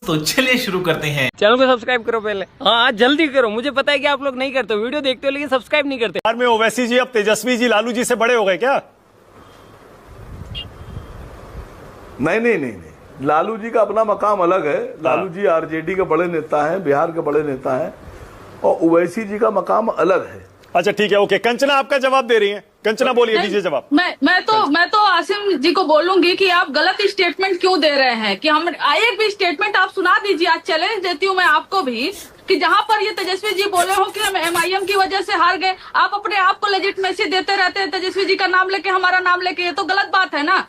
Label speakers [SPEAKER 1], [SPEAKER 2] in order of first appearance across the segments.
[SPEAKER 1] तो चलिए शुरू करते हैं।
[SPEAKER 2] चैनल को सब्सक्राइब करो पहले। हाँ जल्दी करो, मुझे पता है कि आप लोग नहीं करते, वीडियो देखते हो लेकिन सब्सक्राइब नहीं करते।
[SPEAKER 3] यार में ओवैसी जी अब तेजस्वी जी लालू जी से बड़े हो गए क्या?
[SPEAKER 4] नहीं, लालू जी का अपना मकाम अलग है। लालू जी आरजेडी के बड़े नेता हैं, बिहार के बड़े नेता हैं, और ओवैसी जी का मकाम अलग है। अच्छा
[SPEAKER 3] ठीक है, ओके। कंचना आपका जवाब दे रही हैं। कंचना बोलिए, दीजिए जवाब।
[SPEAKER 5] मैं तो आसिम जी को बोलूंगी कि आप गलत स्टेटमेंट क्यों दे रहे हैं, कि हम एक भी स्टेटमेंट आप सुना दीजिए। आज चैलेंज देती हूँ मैं आपको भी कि जहां पर ये तेजस्वी जी बोले हो कि हम एमआईएम की वजह से हार गए, आप अपने आप को लेजिटिमेसी देते रहते हैं तेजस्वी जी का नाम लेके, हमारा नाम लेके। ये तो गलत बात है ना।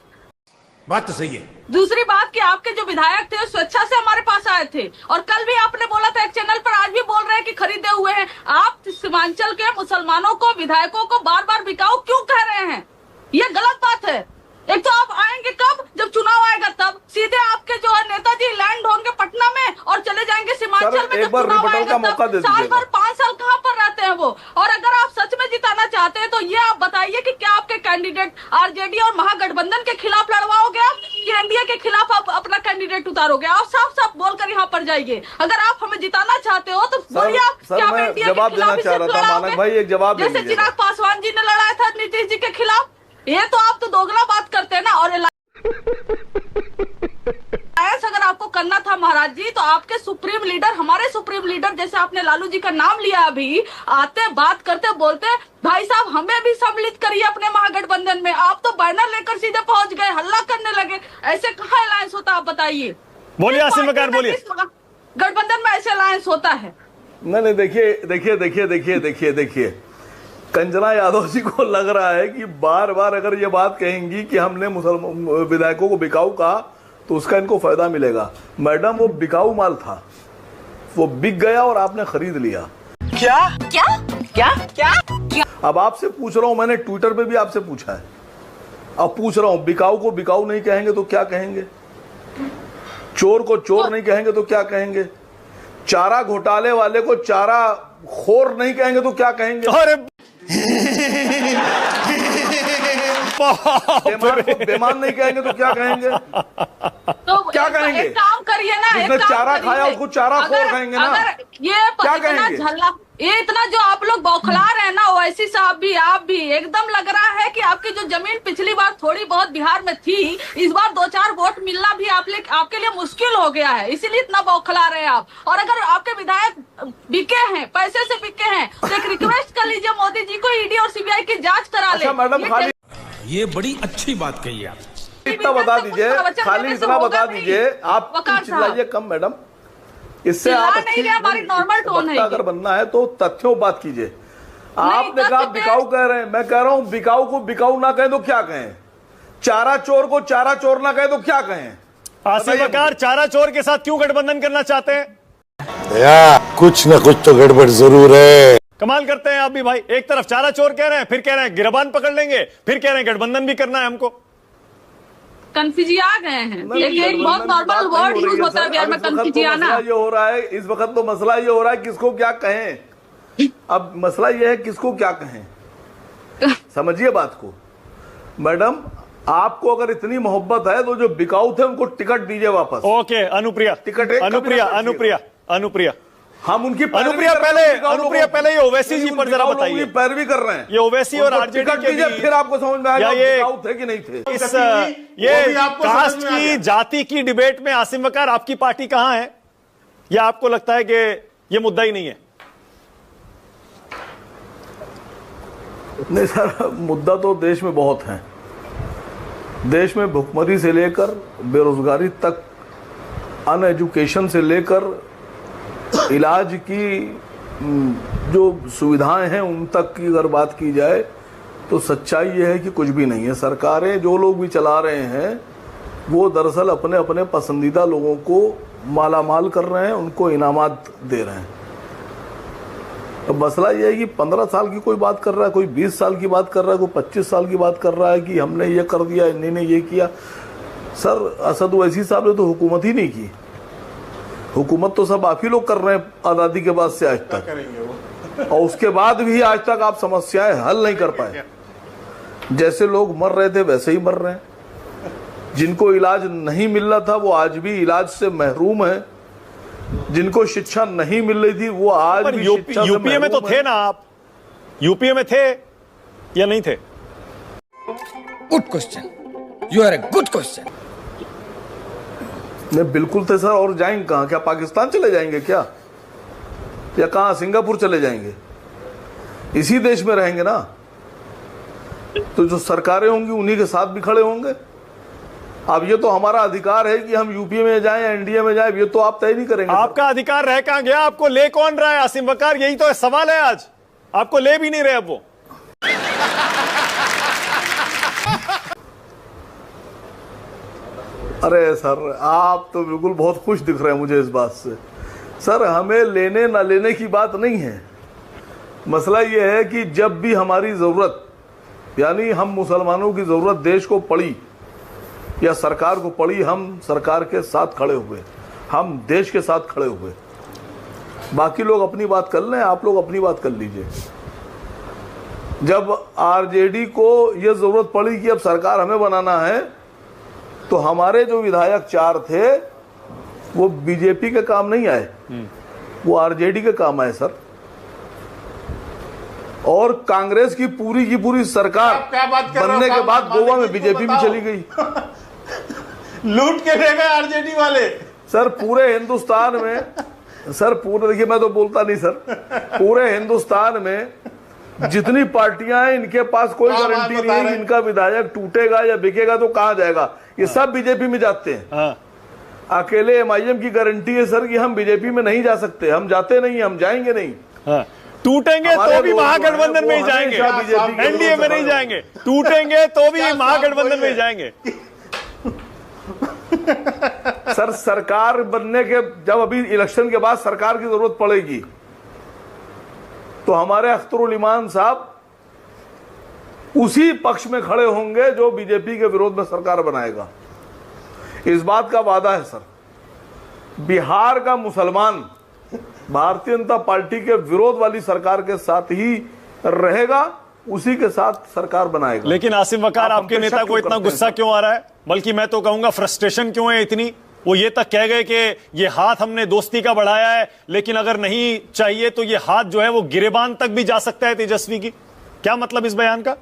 [SPEAKER 5] बात तो सही है। दूसरी बात कि आपके जो विधायक थे स्वेच्छा से हमारे पास आए थे, और कल भी आपने बोला था एक चैनल पर, आज भी बोल रहे हैं कि खरीदे हुए हैं। आप सीमांचल के मुसलमानों को, विधायकों को बार बार बिकाऊ क्यों कह रहे हैं? ये गलत बात है। एक तो आप आएंगे कब, जब चुनाव आएगा तब। सीधे आपके जो है नेताजी लैंड होंगे पटना में और चले जाएंगे सीमांचल में जब चुनाव आएगा तब। साल भर 5 साल कहाँ पर रहते हैं वो? और अगर आप सच में जिताना चाहते हैं तो ये आप बताइए कि क्या आपके कैंडिडेट आरजेडी और महागठबंधन के खिलाफ लड़वाओगे आप, कि एनडीए के खिलाफ आप अपना कैंडिडेट उतारोगे? आप साफ साफ बोलकर यहाँ पर जाइए। अगर आप हमें जिताना चाहते हो तो बोलिए आप क्या आप एनडीए के खिलाफ लड़ाओगे, जैसे चिराग पासवान जी ने लड़ाया था नीतीश जी के खिलाफ? ये तो आप तो दोगला बात करते हैं ना। और अगर आपको करना था महाराज जी, तो आपके सुप्रीम लीडर, हमारे सुप्रीम लीडर, जैसे आपने लालू जी का नाम लिया अभी, आते बात करते बोलते भाई साहब हमें भी सम्मिलित करिए अपने महागठबंधन में। आप तो बैनर लेकर सीधे पहुंच गए, हल्ला करने लगे। ऐसे कहाँ अलायंस होता, आप बताइए।
[SPEAKER 3] बोलिए आसिम वकार, बोलिए।
[SPEAKER 5] गठबंधन में ऐसे अलायंस होता है?
[SPEAKER 4] नहीं, देखिए कंचना यादव जी को लग रहा है कि बार बार अगर ये बात कहेंगी कि हमने मुसलमान विधायकों को बिकाऊ कहा तो उसका इनको फायदा मिलेगा। मैडम, वो बिकाऊ माल था, वो बिक गया और आपने खरीद लिया। क्या? अब आपसे पूछ रहा हूं, मैंने ट्विटर पे भी आपसे पूछा है, अब पूछ रहा हूं, बिकाऊ को बिकाऊ नहीं कहेंगे तो क्या कहेंगे? चोर को चोर नहीं कहेंगे तो क्या कहेंगे? चारा घोटाले वाले को चारा खोर नहीं कहेंगे तो क्या कहेंगे? अरे बेमान नहीं कहेंगे तो क्या कहेंगे?
[SPEAKER 5] तो क्या कहेंगे? एक काम करिए ना,
[SPEAKER 4] जिसने चारा खाया उसको चारा खोर कहेंगे ना।
[SPEAKER 5] ये क्या कहेंगे? ये इतना जो आप लोग बौखला रहे हैं ना, ओवैसी साहब भी, आप भी, एकदम लग रहा है कि आपकी जो जमीन पिछली बार थोड़ी बहुत बिहार में थी, इस बार 2-4 वोट मिलना भी आपके लिए मुश्किल हो गया है, इसीलिए इतना बौखला रहे हैं आप। और अगर आपके विधायक बिके हैं, पैसे से बिके हैं, तो एक रिक्वेस्ट कर लीजिए मोदी जी को, ईडी और सीबीआई की जांच करा ले।
[SPEAKER 4] मैडम, खाली
[SPEAKER 1] ये बड़ी अच्छी बात कही आप।
[SPEAKER 4] इतना बता दीजिए, खाली इतना बता दीजिए। आप चिल्लाइए कम मैडम, इससे आप
[SPEAKER 5] हमारी नॉर्मल टोन है।
[SPEAKER 4] अगर बनना है तो तथ्यों बात कीजिए। आपने कहा बिकाऊ कह रहे हैं, मैं कह रहा हूं बिकाऊ को बिकाऊ ना कहें तो क्या कहें? चारा चोर को चारा चोर ना कहें तो क्या कहें?
[SPEAKER 3] आसिम वकार चारा चोर के साथ क्यों गठबंधन करना चाहते हैं?
[SPEAKER 6] कुछ न कुछ तो गड़बड़ जरूर है।
[SPEAKER 3] कमाल करते हैं आप भी भाई। एक तरफ चारा चोर कह रहे हैं, फिर कह रहे हैं गिरबान पकड़ लेंगे, फिर कह रहे हैं गठबंधन भी करना है हमको।
[SPEAKER 5] कंफ्यूज आ गए हैं। एक बहुत नॉर्मल वर्ड यूज होता है बिहार में, कंफ्यूजियाना।
[SPEAKER 4] ये हो रहा है इस वक्त, तो मसला ये हो रहा है किसको क्या कहें। अब मसला ये है किसको क्या कहें, समझिए बात को। मैडम, आपको अगर इतनी मोहब्बत है तो जो बिकाऊ थे उनको टिकट दीजिए वापस।
[SPEAKER 3] ओके, अनुप्रिया,
[SPEAKER 4] टिकट
[SPEAKER 3] अनुप्रिया हम उनकी
[SPEAKER 4] अनुप्रिया
[SPEAKER 3] पहले ये ओवैसी जी पर जरा बताइए।
[SPEAKER 4] पैरवी कर रहे हैं
[SPEAKER 3] ये ओवैसी और आरजेडी के बीच,
[SPEAKER 4] फिर आपको समझ में आएगा
[SPEAKER 3] ये
[SPEAKER 4] थे कि नहीं थे।
[SPEAKER 3] ये कास्ट की, जाति की डिबेट में आसिम वकार आपकी पार्टी कहां है? या आपको लगता है कि ये मुद्दा ही नहीं है?
[SPEAKER 4] नहीं सर, मुद्दा तो देश में बहुत है। देश में भुखमरी से लेकर बेरोजगारी तक, अनएजुकेशन से लेकर इलाज की जो सुविधाएं हैं उन तक की अगर बात की जाए तो सच्चाई ये है कि कुछ भी नहीं है। सरकारें जो लोग भी चला रहे हैं वो दरअसल अपने अपने पसंदीदा लोगों को मालामाल कर रहे हैं, उनको इनामात दे रहे हैं। अब मसला ये है कि 15 साल की कोई बात कर रहा है, कोई 20 साल की बात कर रहा है, कोई 25 साल की बात कर रहा है कि हमने ये कर दिया, इन्होंने ये किया। सर, असद ओवैसी साहब ने तो हुकूमत ही नहीं की। हुकूमत तो सब आप ही लोग कर रहे हैं आज़ादी के बाद से आज तक, और उसके बाद भी आज तक आप समस्याएं हल नहीं कर पाए। जैसे लोग मर रहे थे वैसे ही मर रहे हैं। जिनको इलाज नहीं मिल रहा था वो आज भी इलाज से महरूम है। जिनको शिक्षा नहीं मिल रही थी वो आज
[SPEAKER 3] पर
[SPEAKER 4] भी शिक्षा से
[SPEAKER 3] यूपीए में तो
[SPEAKER 4] महरूम
[SPEAKER 3] थे
[SPEAKER 4] हैं।
[SPEAKER 3] ना आप, यूपीए में थे या नहीं थे?
[SPEAKER 7] Good question. You are a good question.
[SPEAKER 4] नहीं, बिल्कुल थे सर। और जाएंगे कहाँ? क्या पाकिस्तान चले जाएंगे क्या, या कहाँ सिंगापुर चले जाएंगे? इसी देश में रहेंगे ना। तो जो सरकारें होंगी उन्हीं के साथ भी खड़े होंगे। अब ये तो हमारा अधिकार है कि हम यूपीए में जाएं, एनडीए में जाएं, ये तो आप तय नहीं करेंगे।
[SPEAKER 3] आपका अधिकार रह कहां गया? आपको ले कौन रहा है आसिम वकार? यही तो सवाल है आज। आपको ले भी नहीं रहे अब वो।
[SPEAKER 4] अरे सर, आप तो बिल्कुल बहुत खुश दिख रहे हैं मुझे इस बात से। सर, हमें लेने ना लेने की बात नहीं है। मसला यह है कि जब भी हमारी ज़रूरत, यानी हम मुसलमानों की ज़रूरत देश को पड़ी या सरकार को पड़ी, हम सरकार के साथ खड़े हुए, हम देश के साथ खड़े हुए। बाकी लोग अपनी बात कर लें, आप लोग अपनी बात कर लीजिए। जब आरजेडी को यह ज़रूरत पड़ी कि अब सरकार हमें बनाना है, तो हमारे जो विधायक 4 थे वो बीजेपी के काम नहीं आए, वो आरजेडी के काम आए सर। और कांग्रेस की पूरी सरकार
[SPEAKER 8] क्या बात कर रहे हो?
[SPEAKER 4] बनने के बाद
[SPEAKER 8] माधव
[SPEAKER 4] गोवा
[SPEAKER 8] जी
[SPEAKER 4] में
[SPEAKER 8] को
[SPEAKER 4] बीजेपी भी
[SPEAKER 8] बताओ।
[SPEAKER 4] चली गई।
[SPEAKER 8] लूट के ले गए आरजेडी वाले।
[SPEAKER 4] सर पूरे हिंदुस्तान में, सर पूरे, देखिए मैं तो बोलता नहीं सर, पूरे हिंदुस्तान में जितनी पार्टियां हैं इनके पास कोई
[SPEAKER 8] हाँ,
[SPEAKER 4] गारंटी
[SPEAKER 8] बता
[SPEAKER 4] नहीं है
[SPEAKER 8] रहे
[SPEAKER 4] कि
[SPEAKER 8] हैं।
[SPEAKER 4] इनका विधायक टूटेगा या बिकेगा तो कहां जाएगा। ये सब बीजेपी में जाते हैं।
[SPEAKER 3] हाँ।
[SPEAKER 4] अकेले एमआईएम की गारंटी है सर कि हम बीजेपी में नहीं जा सकते, हम जाते नहीं, हम जाएंगे नहीं।
[SPEAKER 3] हाँ। टूटेंगे
[SPEAKER 4] हमारे
[SPEAKER 3] तो भी
[SPEAKER 4] लोग जो
[SPEAKER 3] महागठबंधन
[SPEAKER 4] हैं,
[SPEAKER 3] में ही
[SPEAKER 4] वो
[SPEAKER 3] जाएंगे,
[SPEAKER 4] हमेशा बीजेपी के
[SPEAKER 3] एनडीए
[SPEAKER 4] विरोध
[SPEAKER 3] में
[SPEAKER 4] में
[SPEAKER 3] नहीं
[SPEAKER 4] खड़े
[SPEAKER 3] जाएंगे। टूटेंगे तो भी
[SPEAKER 8] क्या
[SPEAKER 3] महागठबंधन
[SPEAKER 8] साहब
[SPEAKER 3] में ही
[SPEAKER 8] वही
[SPEAKER 3] जाएंगे।
[SPEAKER 4] सर सरकार बनने के, जब अभी इलेक्शन के बाद सरकार की जरूरत पड़ेगी तो हमारे अख्तरुल ईमान साहब उसी पक्ष में खड़े होंगे जो बीजेपी के विरोध में सरकार बनाएगा। इस बात का वादा है सर। बिहार का मुसलमान भारतीय जनता पार्टी के विरोध वाली सरकार के साथ ही रहेगा, उसी के साथ सरकार बनाएगा।
[SPEAKER 3] लेकिन आसिम वकार,
[SPEAKER 4] आप हम
[SPEAKER 3] आपके
[SPEAKER 4] पे
[SPEAKER 3] नेता
[SPEAKER 4] शक
[SPEAKER 3] को
[SPEAKER 4] क्यों
[SPEAKER 3] इतना
[SPEAKER 4] करते हैं
[SPEAKER 3] गुस्सा
[SPEAKER 4] सर?
[SPEAKER 3] क्यों आ रहा है? बल्कि मैं तो कहूंगा फ्रस्ट्रेशन क्यों है इतनी? वो ये तक कह गए कि ये हाथ हमने दोस्ती का बढ़ाया है, लेकिन अगर नहीं चाहिए तो ये हाथ जो है वो गिरेबान तक भी जा सकता है तेजस्वी की। क्या मतलब इस बयान का?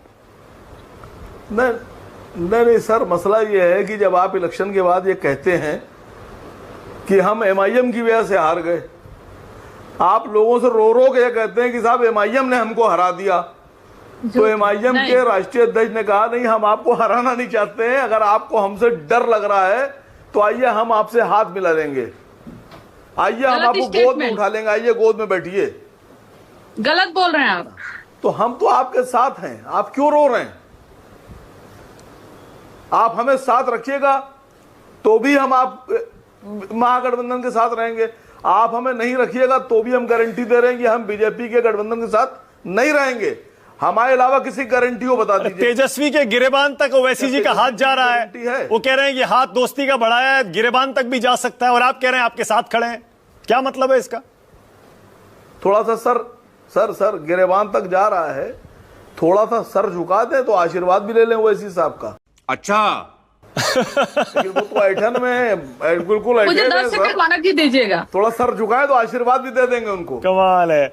[SPEAKER 4] नहीं सर, मसला ये है कि जब आप इलेक्शन के बाद ये कहते हैं कि हम एमआईएम की वजह से हार गए, आप लोगों से रो रो के ये कहते हैं कि साहब एमआईएम ने हमको हरा दिया, तो एमआईएम
[SPEAKER 5] नहीं।
[SPEAKER 4] के राष्ट्रीय अध्यक्ष ने कहा नहीं, हम आपको हराना नहीं चाहते हैं, अगर आपको हमसे डर लग रहा है तो आइए हम आपसे हाथ मिला लेंगे, आइए हम
[SPEAKER 5] गलत
[SPEAKER 4] आपको गोद में
[SPEAKER 5] statement।
[SPEAKER 4] उठा लेंगे, आइए गोद में बैठिए।
[SPEAKER 5] गलत बोल रहे हैं आप।
[SPEAKER 4] तो हम तो आपके साथ हैं, आप क्यों रो रहे हैं? आप हमें साथ रखिएगा तो भी हम आप महागठबंधन के साथ रहेंगे, आप हमें नहीं रखिएगा तो भी हम गारंटी दे रहे हैं कि हम बीजेपी के गठबंधन के साथ नहीं रहेंगे। हमारे अलावा किसी गारंटी को बता दीजिए।
[SPEAKER 3] तेजस्वी के गिरेबान तक ओवैसी जी का हाथ जा रहा
[SPEAKER 4] गारंटी है।
[SPEAKER 3] है, वो कह रहे हैं ये हाथ दोस्ती का बढ़ाया है, गिरेबान तक भी जा सकता है, और आप कह रहे हैं आपके साथ खड़े हैं। क्या मतलब है इसका? थोड़ा
[SPEAKER 4] सा सर गिरेबान तक जा रहा है, थोड़ा सा सर झुका दे तो आशीर्वाद भी ले लें ओवैसी साहब का।
[SPEAKER 8] अच्छा,
[SPEAKER 4] लेकिन वो तो ऐठन में बिल्कुल
[SPEAKER 5] मुझे
[SPEAKER 4] ऐठन
[SPEAKER 5] 10
[SPEAKER 4] है
[SPEAKER 5] सेकंड
[SPEAKER 4] सर।
[SPEAKER 5] माना की दीजिएगा।
[SPEAKER 4] थोड़ा सर झुकाए तो आशीर्वाद भी दे देंगे उनको।
[SPEAKER 3] कमाल है।